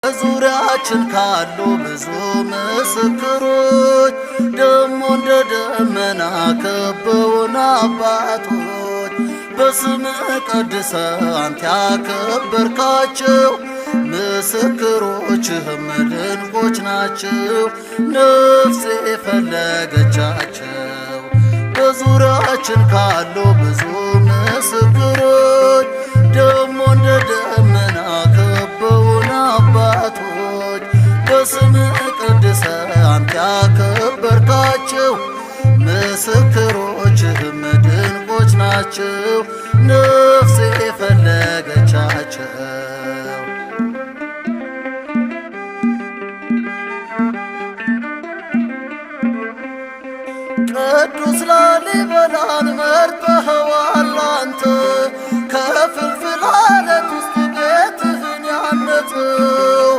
በዙሪያችን ካሉ ብዙ ምስክሮች ደሞ እንደ ደመና ከበውን አባቶች በስምህ ቀድሰ አንተ ያከበርካቸው ምስክሮችህም ድንቆች ናቸው። ነፍሴ ፈለገቻቸው በዙሪያችን ካሉ ብዙ ምስክሮች ደሞ እንደ ደመና ከበውን አባቶች በስምህ ቀድሰ አንተ ያከበርካቸው ምስክሮችህም ድንቆች ናቸው። ነፍሴ ፈለገቻቸው ቅዱስ ላሊበላን መርጠኸዋል አንተ ከፍልፍል ዓለት ውስጥ ቤትህን ያነጽ